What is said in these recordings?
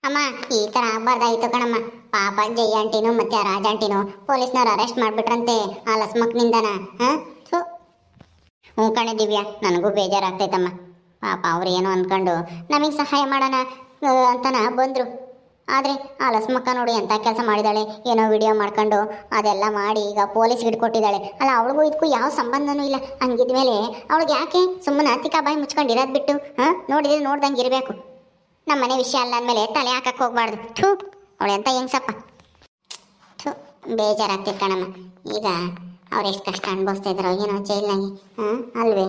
ಅಮ್ಮ ಈ ತರ ಆಗ್ಬಾರ್ದಾಯ್ತು ಕಣಮ್ಮ. ಪಾಪ ಜೈ ಆಂಟಿನು ಮತ್ತೆ ಆ ರಾಜ ಆಂಟಿನು ಪೊಲೀಸ್ನವ್ರು ಅರೆಸ್ಟ್ ಮಾಡ್ಬಿಟ್ರಂತೆ ಆ ಲಸ್ಮಕ್ನಿಂದನ. ಥು. ಹ್ಞೂ ಕಣೆ ದಿವ್ಯಾ, ನನಗೂ ಬೇಜಾರಾಗ್ತೈತಮ್ಮ. ಪಾಪ ಅವ್ರು ಏನೋ ಅಂದ್ಕೊಂಡು ನಮಗೆ ಸಹಾಯ ಮಾಡೋಣ ಅಂತನ ಬಂದರು. ಆದರೆ ಆ ಲಸ್ಮಕ್ಕ ನೋಡಿ ಎಂಥ ಕೆಲಸ ಮಾಡಿದಾಳೆ. ಏನೋ ವಿಡಿಯೋ ಮಾಡ್ಕೊಂಡು ಅದೆಲ್ಲ ಮಾಡಿ ಈಗ ಪೊಲೀಸ್ಗೆ ಹಿಡ್ಕೊಟ್ಟಿದ್ದಾಳೆ. ಅಲ್ಲ, ಅವಳಿಗೂ ಇದಕ್ಕೂ ಯಾವ ಸಂಬಂಧನೂ ಇಲ್ಲ. ಹಂಗಿದ್ಮೇಲೆ ಅವಳಿಗೆ ಯಾಕೆ ಸುಮ್ಮನೆ ಅತ್ತಿಕ ಬಾಯಿ ಮುಚ್ಕೊಂಡು ಇರೋದು ಬಿಟ್ಟು ನೋಡಿದ್ರೆ ನೋಡ್ದಂಗೆ ಇರಬೇಕು. ನಮ್ಮ ಮನೆ ವಿಷಯ ಅಲ್ಲ ಅಂದಮೇಲೆ ತಲೆ ಹಾಕಕ್ಕೆ ಹೋಗ್ಬಾರ್ದು. ಥೂ, ಅವಳು ಎಂಥ ಹೆಂಗ್ಸಪ್ಪ. ಥೂ, ಬೇಜಾರಾಗ್ತಿತ್ತು ಕಣಮ್ಮ. ಈಗ ಅವ್ರು ಎಷ್ಟು ಕಷ್ಟ ಅನುಭವಿಸ್ತಾ ಇದ್ರು ಏನೋ ಜೈಲ್ನಾಗೆ. ಅಲ್ವೇ,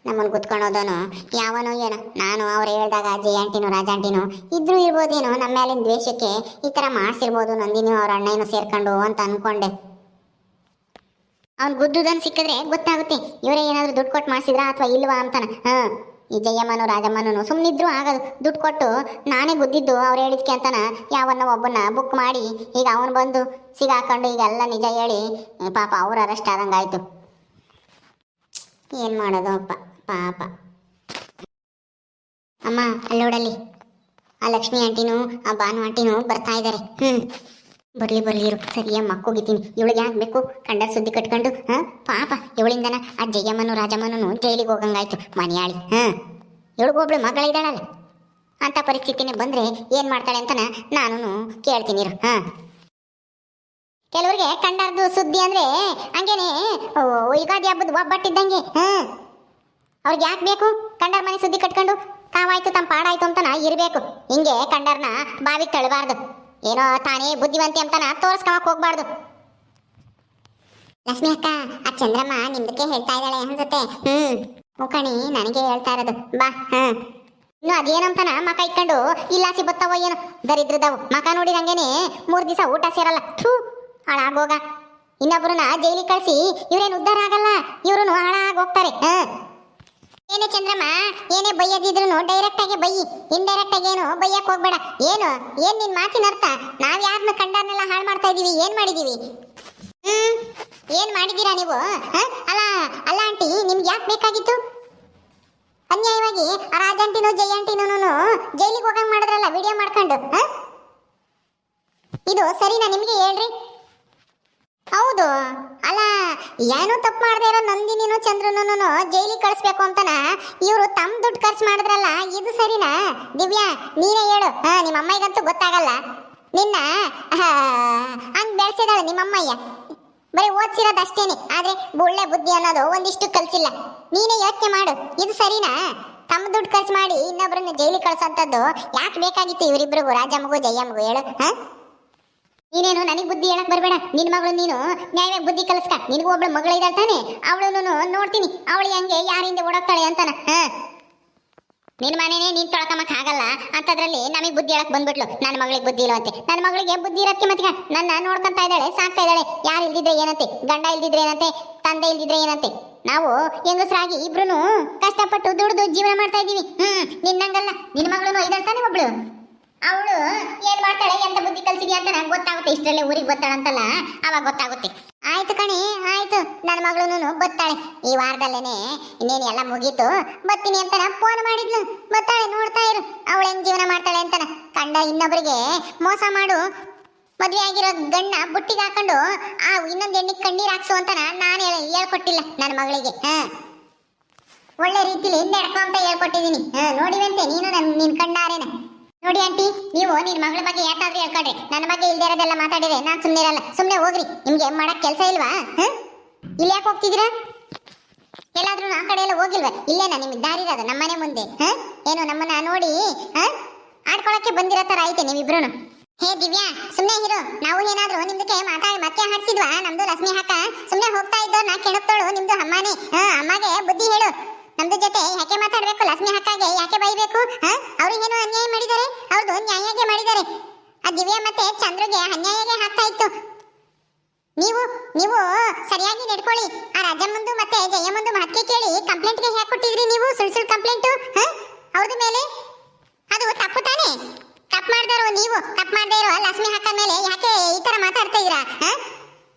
ನಮ್ಮನ್ನು ಕುತ್ಕೊಳೋದನು ಯಾವನೋ ಏನೋ. ನಾನು ಅವ್ರು ಹೇಳ್ದಾಗ ಜೈ ಆಂಟಿನೂ ರಾಜ ಆಂಟಿನೂ ಇದ್ರೂ ಇರ್ಬೋದೇನೋ ನಮ್ಮ ಮೇಲಿನ ದ್ವೇಷಕ್ಕೆ ಈ ಥರ ಮಾಡಿಸಿರ್ಬೋದು. ನಂದಿನಿ ಅವ್ರ ಅಣ್ಣನೂ ಸೇರ್ಕೊಂಡು ಅಂತ ಅಂದ್ಕೊಂಡೆ. ಅವ್ನು ಗುದ್ದುದನ್ನು ಸಿಕ್ಕಿದ್ರೆ ಗೊತ್ತಾಗುತ್ತೆ ಇವರೇ ಏನಾದರೂ ದುಡ್ಡು ಕೊಟ್ಟು ಮಾಡಿಸಿದ್ರಾ ಅಥವಾ ಇಲ್ವಾ ಅಂತಾನೆ. ಈ ಜಯಮ್ಮನೂ ರಾಜಮ್ಮನೂ ಸುಮ್ಮನಿದ್ರು ಆಗೋದು. ದುಡ್ಡು ಕೊಟ್ಟು ನಾನೇ ಗುದ್ದಿದ್ದು ಅವ್ರು ಹೇಳಿದ್ಕೆ ಅಂತಾನ ಯಾವನ್ನ ಒಬ್ಬನ್ನ ಬುಕ್ ಮಾಡಿ ಈಗ ಅವನು ಬಂದು ಸಿಗಾಕೊಂಡು ಈಗೆಲ್ಲ ನಿಜ ಹೇಳಿ ಪಾಪ ಅವ್ರು ಅರೆಸ್ಟ್ ಆದಂಗಾಯ್ತು. ಏನು ಮಾಡೋದು ಅಪ್ಪ ಪಾಪ. ಅಮ್ಮ ಅಲ್ಲೋಡಲ್ಲಿ ಆ ಲಕ್ಷ್ಮಿ ಆಂಟಿನೂ ಆ ಭಾನು ಆಂಟಿನೂ ಬರ್ತಾ ಇದ್ದಾರೆ. ಬರ್ಲಿ ಇರು. ಸರಿಯ ಮಕ್ಕೋಗಿದ್ದೀನಿ. ಇವಳಿಗೆ ಆಗಬೇಕು ಕಂಡ ಸುದ್ದಿ ಕಟ್ಕೊಂಡು. ಪಾಪ ಇವಳಿಂದನ ಆ ಜಯಮ್ಮನೂ ರಾಜಮ್ಮನೂ ಜೈಲಿಗೆ ಹೋಗಂಗಾಯ್ತು. ಮನೆಯಾಳಿ ಇವಳಿಗೊಬ್ಳು ಮಗಳಿದ್ದಾಳಲ್ಲ, ಅಂಥ ಪರಿಸ್ಥಿತಿನೇ ಬಂದರೆ ಏನು ಮಾಡ್ತಾಳೆ ಅಂತನ ನಾನು ಕೇಳ್ತೀನಿ ಇರು. ಕೆಲವ್ರಿಗೆ ಕಂಡಾರ್ದು ಸುದ್ದಿ ಅಂದರೆ ಹಂಗೇನೆ ಯುಗಾದಿ ಹಬ್ಬದ ಒಬ್ಬಟ್ಟಿದ್ದಂಗೆ. ಅವ್ರಿಗೆ ಯಾಕೆ ಬೇಕು ಕಂಡಾರ ಮನೆ ಸುದ್ದಿ ಕಟ್ಕೊಂಡು ತಾವಾಯ್ತು ತಮ್ಮ ಪಾಡಾಯ್ತು ಅಂತನ ಇರಬೇಕು. ಹಿಂಗೆ ಕಂಡಾರ್ನ ಬಾವಿಗೆ ತಳ್ಳಬಾರ್ದು. ಏನೋ ತಾನೇ ಬುದ್ಧಿವಂತಿ ಅಂತನ ತೋರಿಸ್ಕೊಳಕ್ ಹೋಗ್ಬಾರ್ದು. ಲಕ್ಷ್ಮಿ ಅಕ್ಕ, ಆ ಚಂದ್ರಮ್ಮ ನಿಮ್ದಕ್ಕೆ ಹೇಳ್ತಾ ಇದ್ದಾಳೆ ಅನ್ಸುತ್ತೆ. ಮುಖಣಿ ನನಗೆ ಹೇಳ್ತಾ ಇರೋದು. ಬಾ. ಇನ್ನು ಅದೇನಂತನ ಮಕ ಇಟ್ಕೊಂಡು ಇಲ್ಲಾಸಿ ಬತ್ತಾವೋ ಏನೋ ದರಿದ್ರದವು. ಮಕ ನೋಡಿ ಹಂಗೇನೆ 3 ದಿವಸ ಊಟ ಸೇರಲ್ಲ. ಥೂ, ಹಾಳಾಗೋಗ. ಇನ್ನೊಬ್ರನ್ನ ಜೈಲಿಗೆ ಕಳಿಸಿ ಇವ್ರೇನು ಉದ್ಧಾರ ಆಗಲ್ಲ, ಇವ್ರು ಹಾಳಾಗಿ ಹೋಗ್ತಾರೆ. ಏನೇ ಚಂದ್ರಮ್ಮ, ಏನೇ ಬೈಯದಿದ್ರು ಡೈರೆಕ್ಟ್ ಆಗಿ ಬೈಯಿ, ಇಂಡೈರೆಕ್ಟ್ ಆಗಿ ಏನು ಬೈಯಕ್ ಹೋಗ್ಬೇಡ. ಏನ್ ನಿನ್ ಮಾತಿನ ಅರ್ಥ? ನಾವ್ ಯಾರನ್ನ ಕಂಡಾರ್ನೆಲ್ಲ ಹಾಳು ಮಾಡ್ತಾ ಇದೀವಿ? ಏನ್ ಮಾಡಿದೀವಿ? ಏನ್ ಮಾಡಿದೀರಾ ನೀವು? ಅಲ್ಲ ಆಂಟಿ, ನಿಮ್ಗೆ ಯಾಕೆ ಬೇಕಾಗಿತ್ತು ಅನ್ಯಾಯವಾಗಿ ಆ ರಾಜಾಂಟಿನೂ ಜಯಾಂಟಿನೂ ಜೈಲಿಗೆ ಹೋಗಂಗ್ ಮಾಡಿದ್ರಲ್ಲ ವಿಡಿಯೋ ಮಾಡ್ಕೊಂಡು? ಇದು ಸರಿನಾ ನಿಮ್ಗೆ ಹೇಳ್ರಿ? ಹೌದು. ಅಲ್ಲ, ಏನೋ ತಪ್ಪು ಮಾಡದೇ ಇರೋ ನಂದಿನಿನೂ ಚಂದ್ರನೂ ಜೈಲಿಗೆ ಕಳಿಸ್ಬೇಕು ಅಂತನ ಇವರು ತಮ್ಮ ದುಡ್ಡು ಖರ್ಚು ಮಾಡಿದ್ರಲ್ಲ, ಇದು ಸರಿನಾ? ದಿವ್ಯಾ, ನೀನೇ ಹೇಳು. ನಿಮ್ಮ ಅಮ್ಮಯ್ಯಗಂತೂ ಗೊತ್ತಾಗಲ್ಲ. ನಿನ್ನ ಹಂಗ್ ಬೆಳೆಸಿದಾಳೆ ನಿಮ್ಮಮ್ಮಯ್ಯ. ಬರೀ ಓದಿಸಿರೋದು ಅಷ್ಟೇನೆ, ಆದ್ರೆ ಒಳ್ಳೆ ಬುದ್ಧಿ ಅನ್ನೋದು ಒಂದಿಷ್ಟು ಕಲ್ಸಿಲ್ಲ. ನೀನೇ ಯೋಚನೆ ಮಾಡು, ಇದು ಸರಿನಾ? ತಮ್ಮ ದುಡ್ಡು ಖರ್ಚು ಮಾಡಿ ಇನ್ನೊಬ್ರನ್ನ ಜೈಲಿಗೆ ಕಳ್ಸೋಂಥದ್ದು ಯಾಕೆ ಬೇಕಾಗಿತ್ತು ಇವರಿಬ್ರಿಗೂ, ರಾಜಮ್ಮಗೂ ಜಯಮ್ಮಗೂ? ಹೇಳು. ನೀನೇನು ನನಗೆ ಬುದ್ಧಿ ಹೇಳಕ್ ಬರಬೇಡ. ನಿನ್ನ ಮಗಳು ನೀನು ನ್ಯಾಯವಾಗಿ ಬುದ್ಧಿ ಕಲಿಸ್ಕ. ನಿನಗೂ ಒಬ್ಳು ಮಗಳಿದ್ದಾಳೆ ತಾನೆ, ಅವಳು ನೋಡ್ತೀನಿ ಅವಳು ಹೆಂಗೆ ಯಾರಿಂದ ಓಡೋಗ್ತಾಳೆ ಅಂತಾನ. ನಿನ್ನ ಮನೇನೆ ನೀನ್ ತೊಳ್ಕಮಕ್ ಆಗಲ್ಲ ಅಂತದ್ರಲ್ಲಿ ನಮಗೆ ಬುದ್ಧಿ ಹೇಳಕ್ ಬಂದ್ಬಿಟ್ಲು. ನನ್ನ ಮಗಳಿಗೆ ಬುದ್ಧಿ ಇಲ್ಲವಂತೆ. ನನ್ನ ಮಗಳಿಗೆ ಬುದ್ಧಿ ಇರೋದಕ್ಕೆ ಮತ್ತೆ ನನ್ನ ನೋಡ್ಕೊಂತಾ ಇದ್ದಾಳೆ, ಸಾಕ್ತಾ ಇದ್ದಾಳೆ. ಯಾರು ಇಲ್ದಿದ್ರೆ ಏನಂತೆ, ಗಂಡ ಇಲ್ದಿದ್ರೆ ಏನಂತೆ, ತಂದೆ ಇಲ್ದಿದ್ರೆ ಏನಂತೆ. ನಾವು ಹೆಂಗಸರಾಗಿ ಇಬ್ರು ಕಷ್ಟಪಟ್ಟು ದುಡ್ದು ಜೀವನ ಮಾಡ್ತಾ ಇದೀವಿ. ನಿನ್ನಂಗಲ್ಲ. ನಿನ್ನ ಮಗಳು ಇದ್ದಾಳ್ತಾನೆ ಒಬ್ಳು, ಅವಳು ಏನ್ ಮಾಡ್ತಾಳೆ, ಎಂತ ಬುದ್ಧಿ ಕಲ್ಸಿದ್ಯಾ ಅಂತ ನಂಗೆ ಗೊತ್ತಾಗುತ್ತೆ. ಇಷ್ಟರಲ್ಲೇ ಊರಿಗೆ ಬರ್ತಾಳಂತಲ್ಲ, ಅವಾಗ ಗೊತ್ತಾಗುತ್ತೆ. ಆಯ್ತು ಕಣಿ, ಆಯ್ತು. ನನ್ನ ಮಗಳು ಬರ್ತಾಳೆ ಈ ವಾರದಲ್ಲೇನೆ. ಇನ್ನೇನು ಎಲ್ಲ ಮುಗೀತು, ಬರ್ತೀನಿ ಅಂತ ಫೋನ್ ಮಾಡಿದ್ಲು. ಬರ್ತಾಳೆ, ನೋಡ್ತಾ ಇರು ಅವಳು ಹೆಂಗ್ ಜೀವನ ಮಾಡ್ತಾಳೆ ಅಂತನ. ಕಂಡ ಇನ್ನೊಬ್ರಿಗೆ ಮೋಸ ಮಾಡು, ಮದ್ವೆ ಆಗಿರೋ ಗಂಡ ಬುಟ್ಟಿಗೆ ಹಾಕೊಂಡು ಆ ಇನ್ನೊಂದು ಎಣ್ಣಿಗೆ ಕಣ್ಣೀರ್ ಹಾಕ್ಸು ಅಂತನ ನಾನು ಹೇಳ್ಕೊಟ್ಟಿಲ್ಲ ನನ್ನ ಮಗಳಿಗೆ. ಒಳ್ಳೆ ರೀತಿಲಿ ನಡ್ಕೊ ಅಂತ ಹೇಳ್ಕೊಟ್ಟಿದ್ದೀನಿ. ನೋಡಿವಂತೆ ನೀನು ನಿನ್ ಕಂಡಾರೇನ. ನೋಡಿ ಆಂಟಿ, ನೀವು ನಿನ್ನ ಮಗಳ ಬಗ್ಗೆ ಯಾಕಾದ್ರೂ ಹೇಳ್ಕೊಡ್ರಿ. ನನ್ನ ಬಗ್ಗೆ ಇಲ್ದೇ ಇರೋದೆಲ್ಲ ಮಾತಾಡಿದ್ರೆ ನಾನು ಸುಮ್ಮನೆ ಇರಲ್ಲ. ಸುಮ್ಮನೆ ಹೋಗ್ರಿ. ನಿಮ್ಗೆ ಮಾಡಕ್ ಕೆಲಸ ಇಲ್ವಾ? ಇಲ್ಲಿ ಯಾಕೆ ಹೋಗ್ತಿದ್ದೀರಾ? ಎಲ್ಲಾದ್ರೂ ಆ ಕಡೆ ಎಲ್ಲ ಹೋಗಿಲ್ವಾ? ಇಲ್ಲೇನಾ ನಿಮ್ಗೆ ದಾರಿ ಇರೋದು ನಮ್ಮನೆ ಮುಂದೆ? ಏನು ನಮ್ಮನ್ನ ನೋಡಿ ಆಡ್ಕೊಳಕ್ಕೆ ಬಂದಿರೋ ತರ ಐತೆ ನೀವಿಬ್ರು. ಹೇ ದಿವ್ಯಾ, ಸುಮ್ಮನೆ ಇರು. ನಾವು ಏನಾದ್ರೂ ನಿಮ್ದಕ್ಕೆ ಮಾತಾಡಿ ಮತ್ತೆ ಹಾಡ್ಸಿದ್ವಾ? ನಮ್ದು ಲಕ್ಷ್ಮಿ ಹಾಕ ಸುಮ್ಮನೆ ಹೋಗ್ತಾ ಇದ್ದವ್ರನ್ನ ಕೆಣಕ್ತೋಳು ನಿಮ್ದು ಅಮ್ಮನೇ. ಅಮ್ಮಗೆ ಬುದ್ಧಿ ಹೇಳು. ನಮ್ದು ಜೊತೆ ಯಾಕೆ ಮಾತಾಡ್ಬೇಕು? ಲಕ್ಷ್ಮಿ ಹಕ್ಕಾಗೆ ಯಾಕೆ ಬೈಬೇಕು? ಅವ್ರಿಗೇನು ಅನ್ಯಾಯ ಮಾಡಿದ್ದಾರೆ? ಅವ್ರದ್ದು ನ್ಯಾಯಗೆ ಮಾಡಿದ್ದಾರೆ. ಆ ದಿವ್ಯಾ ಮತ್ತೆ ಚಂದ್ರಗೆ ಅನ್ಯಾಯಗೆ ಆಗ್ತಾ ಇತ್ತು. ನೀವು ಸರಿಯಾಗಿ ನಡ್ಕೊಳ್ಳಿ. ಆ ರಾಜಮ್ಮಂದು ಮತ್ತೆ ಜಯಮ್ಮಂದು ಮಾತಿಗೆ ಕೇಳಿ ಕಂಪ್ಲೇಂಟ್ಗೆ ಯಾಕೆ ಕೊಟ್ಟಿದ್ರಿ ನೀವು? ಸುಳ್ಳು ಕಂಪ್ಲೇಂಟು ಅವ್ರದ್ದು ಮೇಲೆ. ಅದು ತಪ್ಪು ತಾನೇ? ತಪ್ಪು ಮಾಡಿದವರು ನೀವು. ತಪ್ಪು ಮಾಡದೇ ಇರೋ ಲಕ್ಷ್ಮಿ ಹಕ್ಕ ಮೇಲೆ ಯಾಕೆ ಈ ತರ ಮಾತಾಡ್ತಾ ಇದ್ದೀರಾ?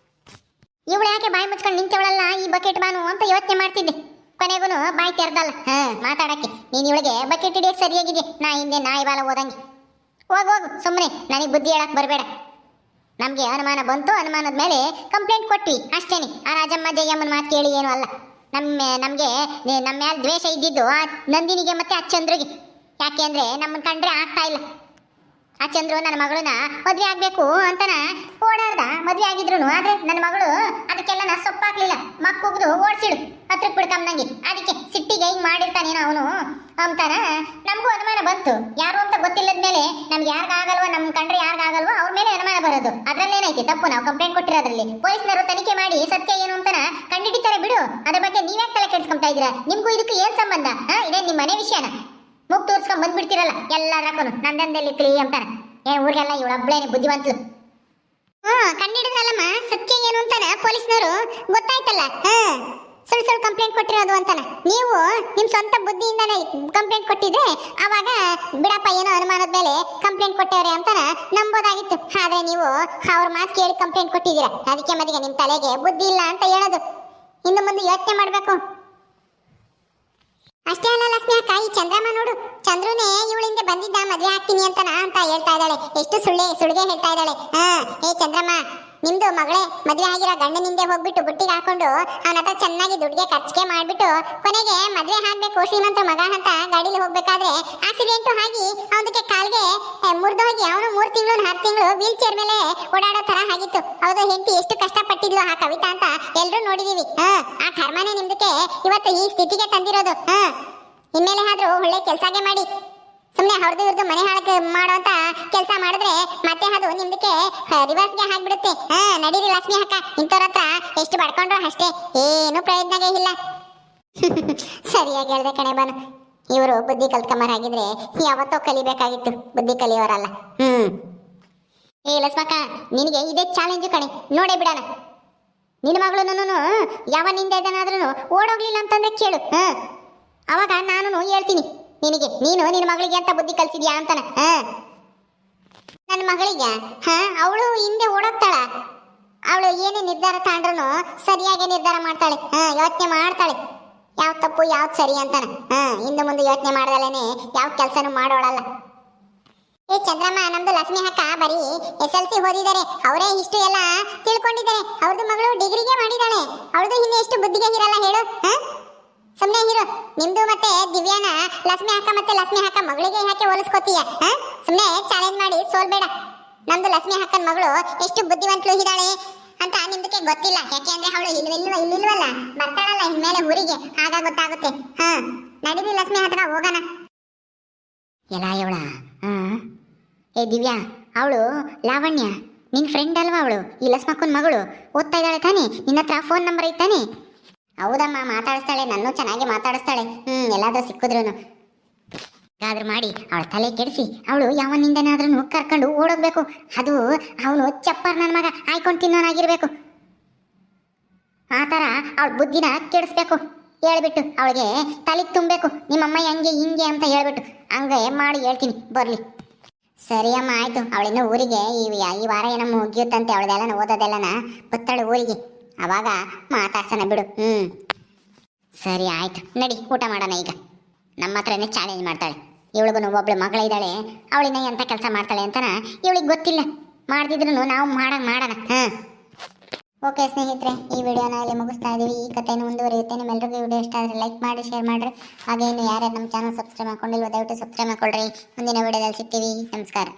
ಇವಳು ಯಾಕೆ ಬಾಯಿ ಮುಚ್ಕೊಂಡು ನಿಂತವಳಲ್ಲ ಈ ಬಕೆಟ್ ಬಾನು ಅಂತ ಯೋಚನೆ ಮಾಡ್ತಿದ್ದೆ. ಕೊನೆಗೂ ಬಾಯಿ ತೆರೆದಲ್ಲ ಮಾತಾಡಕ್ಕೆ. ನೀನು ಇವಳಿಗೆ ಬಕೆಟ್ ಹಿಡಿಯಕ್ಕೆ ಸರಿಯಾಗಿದೆ. ನಾ ಹಿಂದೆ ನಾಯಿ ಬಾಲ ಓದಂಗೆ ಹೋಗು ಸುಮ್ಮನೆ ನನಗೆ ಬುದ್ಧಿ ಹೇಳಕ್ ಬರಬೇಡ. ನಮಗೆ ಅನುಮಾನ ಬಂತು, ಅನುಮಾನದ ಮೇಲೆ ಕಂಪ್ಲೇಂಟ್ ಕೊಟ್ವಿ ಅಷ್ಟೇನಿ. ಆ ರಾಜಮ್ಮ ಜಯಮ್ಮನ ಮಾತು ಕೇಳಿ ಏನು ಅಲ್ಲ. ನಮಗೆ ನಮ್ಮ ಮೇಲೆ ದ್ವೇಷ ಇದ್ದಿದ್ದು ಆ ನಂದಿನಿಗೆ ಮತ್ತೆ ಆ ಚಂದ್ರಿಗೆ. ಯಾಕೆ ಅಂದರೆ ನಮ್ಮನ್ನು ಕಂಡ್ರೆ ಆಗ್ತಾ ಇಲ್ಲ. ಆ ಚಂದ್ರು ನನ್ನ ಮಗಳನ್ನ ಮದುವೆ ಆಗಬೇಕು ಅಂತನ ಓಡಾಡ್ದ. ಮದುವೆ ಆಗಿದ್ರು ಆದರೆ ನನ್ನ ಮಗಳು ಅದಕ್ಕೆಲ್ಲ ಸೊಪ್ಪಾಗ್ಲಿಲ್ಲ. ಮಕ್ಕುಗ್ದು ಓಡಿಸಿಡು ಹತ್ರಕ್ಕೆ ಬಿಡ್ಕಂಬಂಗೆ. ಅದಕ್ಕೆ ಸಿಟ್ಟಿಗೆ ಹಿಂಗೆ ಮಾಡಿರ್ತಾನೇನೋ ಅವನು ಅಂತಾನ. ನಮಗೂ ಅನುಮಾನ ಬಂತು. ಯಾರು ಅಂತ ಗೊತ್ತಿಲ್ಲದ ಮೇಲೆ ನಮ್ಗೆ ಯಾರಿಗಾಗಲ್ವೋ, ನಮ್ಮ ಕಂಡ್ರೆ ಯಾರಿಗಾಗಲ್ವೋ ಅವ್ರ ಮೇಲೆ ಅನುಮಾನ ಬರೋದು. ಅದರಲ್ಲೇನೈತಿ ತಪ್ಪು? ನಾವು ಕಂಪ್ಲೇಂಟ್ ಕೊಟ್ಟಿರೋದ್ರಲ್ಲಿ ಪೊಲೀಸ್ನವರು ತನಿಖೆ ಮಾಡಿ ಸತ್ಯ ಏನು ಅಂತನ ಕಂಡಿಡಿತಾರೆ ಬಿಡು. ಅದ್ರ ಬಗ್ಗೆ ನೀವ್ಯಾಕೆ ತಲೆ ಕೆಡ್ಸ್ಕೊಂತಾ ಇದ್ದೀರಾ? ನಿಮ್ಗೂ ಇದಕ್ಕೂ ಏನು ಸಂಬಂಧ? ಇದೇ ನಿಮ್ಮ ಮನೆ ವಿಷಯನ ಮುಗ್ ತೋರ್ಸ್ಕೊಂಡ್ ಬಂದ್ಬಿಡ್ತೀರಲ್ಲ ಎಲ್ಲಾದ್ರಕ್ಕೂ ನಂದಂದಲ್ಲಿ ತಿಳಿ ಅಂತಾರ. ಊರಿಗೆಲ್ಲ ಇವಳು ಒಬ್ಳೇನೆ ಬುದ್ಧಿವಂತಲು. ಕಂಡಿಡಿದ್ರಲ್ಲಮ್ಮ ಸತ್ಯ ಏನು ಅಂತಾನ ಪೊಲೀಸ್ನವರು ಗೊತ್ತಾಯ್ತಲ್ಲ. ಸುಳ್ಳು ಸುಳ್ಳು ಕಂಪ್ಲೇಂಟ್ ಕೊಟ್ಟಿರೋದು ಅಂತಾನ. ನೀವು ನಿಮ್ಮ ಸ್ವಂತ ಬುದ್ಧಿಯಿಂದಾನೆ ಕಂಪ್ಲೇಂಟ್ ಕೊಟ್ಟಿದ್ರೆ ಅವಾಗ ಬಿಡಪ್ಪ ಏನೋ ಅನುಮಾನದ ಮೇಲೆ ಕಂಪ್ಲೇಂಟ್ ಕೊಟ್ಟವ್ರೆ ಅಂತಾನ ನಂಬೋದಾಗಿತ್ತು. ಆದ್ರೆ ನೀವು ಅವ್ರ ಮಾತು ಕೇಳಿ ಕಂಪ್ಲೇಂಟ್ ಕೊಟ್ಟಿದ್ದೀರಾ. ಅದಕ್ಕೆ ಮದಿಗೆ ನಿಮ್ಮ ತಲೆಗೆ ಬುದ್ಧಿ ಇಲ್ಲ ಅಂತ ಹೇಳೋದು. ಇನ್ನು ಮುಂದೆ ಯೋಚನೆ ಮಾಡ್ಬೇಕು. ಅಷ್ಟೇ ಅಲ್ಲ ಲಕ್ಷ್ಮಿ ಅಕ್ಕ, ಈ ಚಂದ್ರಮ್ಮ ನೋಡು, ಚಂದ್ರನೇ ಇವಳಿಂದ ಬಂದಿದ್ದ ಮದುವೆ ಆಗ್ತೀನಿ ಅಂತ ಹೇಳ್ತಾ ಇದ್ದಾಳೆ. ಎಷ್ಟು ಸುಳ್ಳಿಗೆ ಹೇಳ್ತಾ ಇದ್ದಾಳೆ. ಏ ಚಂದ್ರಮ್ಮ, ನಿಮ್ದು ಮಗಳೇ ಮದುವೆ ಆಗಿರೋ ಗಂಡನಿಂದೆ ಹೋಗ್ಬಿಟ್ಟು ಬುಟ್ಟಿಗೆ ಹಾಕೊಂಡು ಅವನ ಹತ್ರ ಚೆನ್ನಾಗಿ ದುಡ್ಡಿಗೆ ಖರ್ಚಿಗೆ ಮಾಡ್ಬಿಟ್ಟು ಕೊನೆಗೆ ಮದುವೆ ಆಗ್ಬೇಕು ಶ್ರೀಮಂತ ಮಗ ಅಂತ ಗಾಡಿಲಿ ಹೋಗ್ಬೇಕಾದ್ರೆ ಆಕ್ಸಿಡೆಂಟು ಆಗಿ ಅವನಿಗೆ ಕಾಲ್ಗೆ ಮುರಿದೋಗಿ ಅವನು 3 ತಿಂಗಳು 6 ತಿಂಗಳು ವೀಲ್ ಚೇರ್ ಮೇಲೆ ಓಡಾಡೋ ತರ ಆಗಿತ್ತು. ಹೌದು, ಹೆಂಡತಿ ಎಷ್ಟು ಕಷ್ಟಪಟ್ಟಿದ್ಲು ಆ ಕವಿತಾ ಅಂತ ಎಲ್ಲರೂ ನೋಡಿದೀವಿ. ಆ ಕರ್ಮನೇ ನಿಮ್ದಕ್ಕೆ ಇವತ್ತು ಈ ಸ್ಥಿತಿಗೆ ತಂದಿರೋದು. ಇನ್ಮೇಲೆ ಆದ್ರೂ ಒಳ್ಳೆ ಕೆಲಸಗೆ ಮಾಡಿ. ಸುಮ್ಮನೆ ಹೊರದು ಇವ್ರದ್ದು ಮನೆ ಹಾಳಕ್ಕೆ ಮಾಡೋಂತ ಕೆಲಸ ಮಾಡಿದ್ರೆ ಮತ್ತೆ ಅದು ನಿಮ್ದಕ್ಕೆ ರಿವರ್ಸ್ಗೆ ಹಾಕ್ಬಿಡುತ್ತೆ. ನಡೀರಿ ಲಕ್ಷ್ಮಿ ಅಕ್ಕ, ಇಂಥವ್ರ ಹತ್ರ ಎಷ್ಟು ಬಡ್ಕೊಂಡ್ರು ಅಷ್ಟೇ, ಏನು ಪ್ರಯೋಜನವೇ ಇಲ್ಲ. ಸರಿಯಾಗಿ ಹೇಳ್ದೆ ಕಣೆ ಬಾನು. ಇವರು ಬುದ್ಧಿ ಕಲ್ತ್ಕೊಂಬರಾಗಿದ್ರೆ ಯಾವತ್ತೋ ಕಲಿಬೇಕಾಗಿತ್ತು, ಬುದ್ಧಿ ಕಲಿಯೋರಲ್ಲ. ಏ ಲಕ್ಷ್ಮಕ್ಕ, ನಿನಗೆ ಇದೇ ಚಾಲೆಂಜು ಕಣೆ, ನೋಡೇ ಬಿಡೋಣ. ನಿನ್ನ ಮಗಳು ಯಾವನಿಂದ ಇದನ್ನಾದ್ರೂ ಓಡೋಗ್ಲಿಲ್ಲ ಅಂತಂದ್ರೆ ಕೇಳು. ಅವಾಗ ನಾನು ಹೇಳ್ತೀನಿ ನಿನಗೆ, ನೀನು ನಿನ್ನ ಮಗಳಿಗೆ ಅಂತ ಬುದ್ಧಿ ಕಲ್ಸಿದ್ಯಾ ಅಂತಾನೆ. ನನ್ನ ಮಗಳಿಗೆ ಅವಳು ಹಿಂದೆ ಓಡೋಗ್ತಾಳ. ಅವಳು ಏನೇ ನಿರ್ಧಾರ ತಗೊಂಡ್ರು ಸರಿಯಾಗಿ ನಿರ್ಧಾರ ಮಾಡ್ತಾಳೆ. ಯೋಚನೆ ಮಾಡ್ತಾಳೆ ಯಾವ ತಪ್ಪು ಯಾವ್ದು ಸರಿ ಅಂತಾನೆ. ಹಿಂದೆ ಮುಂದೆ ಯೋಚನೆ ಮಾಡ್ದಲೇನೆ ಯಾವ ಕೆಲಸನೂ ಮಾಡೋಳಲ್ಲ. ಏ ಚಂದ್ರಮ್ಮ, ನಮ್ದು ಲಕ್ಷ್ಮಿ ಅಕ್ಕ ಬರೀ SLC ಓದಿದ್ದಾರೆ, ಅವರೇ ಇಷ್ಟು ಎಲ್ಲ ತಿಳ್ಕೊಂಡಿದ್ದಾರೆ. ಅವ್ರದ್ದು ಮಗಳು ಡಿಗ್ರಿಗೆ ಮಾಡಿದಾಳೆ. ಅವಳದು ಹಿಂದೆ ಎಷ್ಟು ಬುದ್ಧಿಗೆ ಇರಲ್ಲ ಹೇಳು. ಸುಮ್ಮನೆ ಹೀರೋ, ನಿಮ್ದು ಮತ್ತೆ ದಿವ್ಯಾನ ಲಕ್ಷ್ಮಿ ಅಕ್ಕ ಮತ್ತೆ ಲಕ್ಷ್ಮಿ ಅಕ್ಕ ಮಗಳಿಗೆ ಯಾಕೆ ಹೋಲಿಸ್ಕೋತೀಯ? ಸುಮ್ಮನೆ ಚಾಲೆಂಜ್ ಮಾಡಿ ಸೋಲ್ಬೇಡ. ನಮ್ದು ಲಕ್ಷ್ಮಿ ಅಕ್ಕನ ಮಗಳು ಎಷ್ಟು ಬುದ್ಧಿವಂತಳು ಇದ್ದಾಳೆ ಅಂತ ನಿಮ್ದಕ್ಕೆ ಗೊತ್ತಿಲ್ಲ. ಯಾಕೆ ಅಂದ್ರೆ ಅವಳು ಇಲ್ಲಿಲ್ವಲ್ಲ, ಬರ್ತಾಳಲ್ಲ ಇನ್ಮೇಲೆ ಊರಿಗೆ, ಆಗ ಗೊತ್ತಾಗುತ್ತೆ. ನಡೀರಿ ಲಕ್ಷ್ಮಿ ಹತ್ರ ಹೋಗೋಣ. ಎಲ್ಲ ಇವಳ ಏ ದಿವ್ಯಾ, ಅವಳು ಲಾವಣ್ಯ ನಿನ್ ಫ್ರೆಂಡ್ ಅಲ್ವಾ? ಅವಳು ಈ ಲಕ್ಷ್ಮಕ್ಕನ ಮಗಳು, ಓದ್ತಾ ಇದ್ದಾಳೆ ತಾನೆ? ನಿನ್ನ ಹತ್ರ ಫೋನ್ ನಂಬರ್ ಐತಾನೆ? ಹೌದಮ್ಮ, ಮಾತಾಡಿಸ್ತಾಳೆ, ನನ್ನೂ ಚೆನ್ನಾಗಿ ಮಾತಾಡಿಸ್ತಾಳೆ. ಎಲ್ಲಾದ್ರೂ ಸಿಕ್ಕಿದ್ರು ಹಾಗಾದ್ರೂ ಮಾಡಿ ಅವಳ ತಲೆ ಕೆಡಿಸಿ ಅವಳು ಯಾವನಿಂದನಾದ್ರೂ ಕರ್ಕೊಂಡು ಓಡೋಗ್ಬೇಕು. ಅದು ಅವನು ಚಪ್ಪರ್ ನನ್ನ ಮಗ ಆಯ್ಕೊಂಡು ತಿನ್ನೋನಾಗಿರ್ಬೇಕು. ಆ ಥರ ಅವಳ ಬುದ್ಧಿನ ಕೆಡಿಸ್ಬೇಕು. ಹೇಳ್ಬಿಟ್ಟು ಅವಳಿಗೆ ತಲೆ ತುಂಬಬೇಕು, ನಿಮ್ಮಮ್ಮ ಹೆಂಗೆ ಹಿಂಗೆ ಅಂತ ಹೇಳ್ಬಿಟ್ಟು ಹಂಗೆ ಮಾಡಿ ಹೇಳ್ತೀನಿ, ಬರ್ಲಿ. ಸರಿ ಅಮ್ಮ, ಆಯ್ತು. ಅವಳಿನ್ನೂ ಊರಿಗೆ ಈ ವಾರ ಏನೋ ಮುಗಿಯುತ್ತಂತೆ. ಅವಳದೆಲ್ಲನ ಓದೋದೆಲ್ಲನ ಬತ್ತಾಳು ಊರಿಗೆ, ಅವಾಗ ಮಾತಾಡ್ಸೋಣ ಬಿಡು. ಸರಿ ಆಯ್ತು, ನಡಿ ಊಟ ಮಾಡೋಣ. ಈಗ ನಮ್ಮ ಹತ್ರನೇ ಚಾಲೆಂಜ್ ಮಾಡ್ತಾಳೆ. ಇವಳಿಗೂ ಒಬ್ಳು ಮಗಳಿದ್ದಾಳೆ, ಅವಳಿನ ಎಂಥ ಕೆಲಸ ಮಾಡ್ತಾಳೆ ಅಂತನ ಇವಳಿಗೆ ಗೊತ್ತಿಲ್ಲ. ಮಾಡ್ದಿದ್ರು ನಾವು ಮಾಡೋಣ. ಓಕೆ ಸ್ನೇಹಿತರೆ, ಈ ವಿಡಿಯೋನ ಇಲ್ಲಿ ಮುಗಿಸ್ತಾ ಇದ್ದೀವಿ. ಈ ಕಥೆಯನ್ನು ಮುಂದುವರಿಯುತ್ತೆ. ನಿಮ್ಮೆಲ್ಲರಿಗೂ ವಿಡಿಯೋ ಇಷ್ಟ ಆದರೆ ಲೈಕ್ ಮಾಡಿ, ಶೇರ್ ಮಾಡಿರಿ. ಹಾಗೆ ಇನ್ನು ಯಾರ್ಯಾರು ನಮ್ಮ ಚಾನಲ್ ಸಬ್ಸ್ಕ್ರೈಬ್ ಮಾಡ್ಕೊಂಡಿಲ್ವೋ ದಯವಿಟ್ಟು ಸಬ್ಸ್ಕ್ರೈಬ್ ಮಾಡ್ಕೊಳ್ರಿ. ಮುಂದಿನ ವಿಡಿಯೋದಲ್ಲಿ ಸಿಗ್ತೀವಿ. ನಮಸ್ಕಾರ.